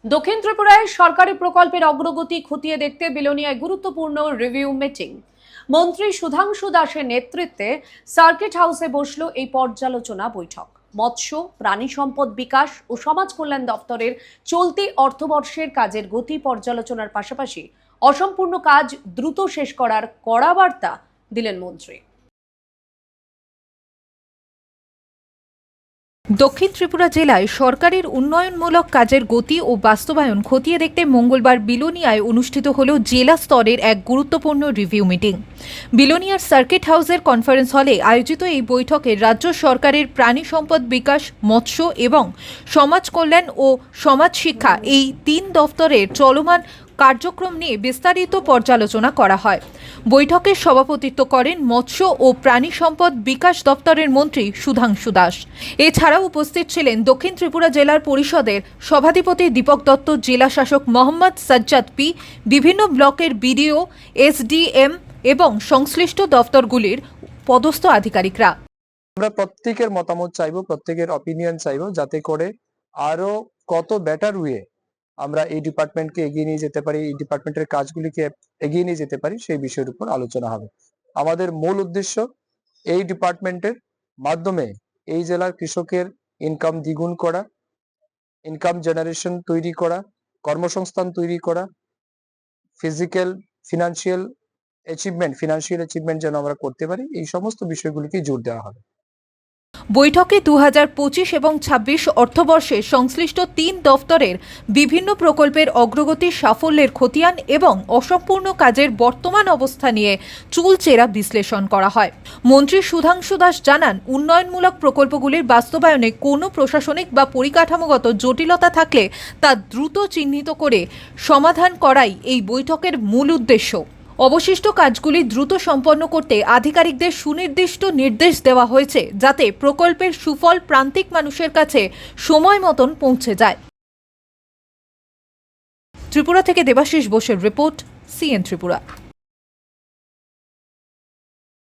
দক্ষিণ ত্রিপুরায় সরকারি প্রকল্পের অগ্রগতি খতিয়ে দেখতে বিলোনিয়ায় গুরুত্বপূর্ণ রিভিউ মিটিং। মন্ত্রী সুধাংশু দাসের নেতৃত্বে সার্কিট হাউসে বসল এই পর্যালোচনা বৈঠক। মৎস্য, প্রাণী সম্পদ বিকাশ ও সমাজ কল্যাণ দপ্তরের চলতি অর্থবর্ষের কাজের গতি পর্যালোচনার পাশাপাশি অসম্পূর্ণ কাজ দ্রুত শেষ করার কড়া বার্তা দিলেন মন্ত্রী। দক্ষিণ ত্রিপুরা জেলায় সরকারের উন্নয়নমূলক কাজের গতি ও বাস্তবায়ন খতিয়ে দেখতে মঙ্গলবার বিলোনিয়ায় অনুষ্ঠিত হল জেলা স্তরের এক গুরুত্বপূর্ণ রিভিউ মিটিং। বিলোনিয়ার সার্কিট হাউসের কনফারেন্স হলে আয়োজিত এই বৈঠকে রাজ্য সরকারের প্রাণী সম্পদ বিকাশ, মৎস্য এবং সমাজ কল্যাণ ও সমাজ শিক্ষা এই ৩ দফতরের চলমান কার্যক্রম নিয়ে বিস্তারিত পর্যালোচনা করা হয়। বৈঠকে সভাপতিত্ব করেন মৎস্য ও প্রাণী সম্পদ বিকাশ দপ্তরের মন্ত্রী সুধাংশু দাস। এছাড়াও উপস্থিত ছিলেন দক্ষিণ ত্রিপুরা জেলার পরিষদের সভাধিপতি দীপক দত্ত, জেলা শাসক মোহাম্মদ সাজ্জাদ পি, বিভিন্ন ব্লকের বিডিও, এসডিএম এবং সংশ্লিষ্ট দপ্তরগুলির পদস্থ আধিকারিকরা। আমরা প্রত্যেকের মতামত চাইবো, প্রত্যেকের অপিনিয়ন চাইবো, যাতে করে আরো কত বেটার ওয়ে আমরা এই ডিপার্টমেন্টকে এগিয়ে নিয়ে যেতে পারি, এই ডিপার্টমেন্টের কাজগুলিকে এগিয়ে নিয়ে যেতে পারি, সেই বিষয়ের উপর আলোচনা হবে। আমাদের মূল উদ্দেশ্য এই ডিপার্টমেন্টের মাধ্যমে এই জেলার কৃষকের ইনকাম দ্বিগুণ করা, ইনকাম জেনারেশন তৈরি করা, কর্মসংস্থান তৈরি করা, ফিনান্সিয়াল অ্যাচিভমেন্ট যেন আমরা করতে পারি, এই সমস্ত বিষয়গুলিকে জোর দেওয়া হবে। বৈঠকে 2025 এবং 26 অর্থবর্ষে সংশ্লিষ্ট 3 দফতরের বিভিন্ন প্রকল্পের অগ্রগতি, সাফল্যের খতিয়ান এবং অসম্পূর্ণ কাজের বর্তমান অবস্থা নিয়ে চুলচেরা বিশ্লেষণ করা হয়। মন্ত্রী সুধাংশু দাস জানান, উন্নয়নমূলক প্রকল্পগুলির বাস্তবায়নে কোনো প্রশাসনিক বা পরিকাঠামোগত জটিলতা থাকলে তা দ্রুত চিহ্নিত করে সমাধান করাই এই বৈঠকের মূল উদ্দেশ্য। অবশিষ্ট কাজগুলি দ্রুত সম্পন্ন করতে আধিকারিকদের সুনির্দিষ্ট নির্দেশ দেওয়া হয়েছে, যাতে প্রকল্পের সুফল প্রান্তিক মানুষের কাছে সময় মতন পৌঁছে যায়। ত্রিপুরা থেকে দেবাশিস বোসের রিপোর্ট, সিএন ত্রিপুরা।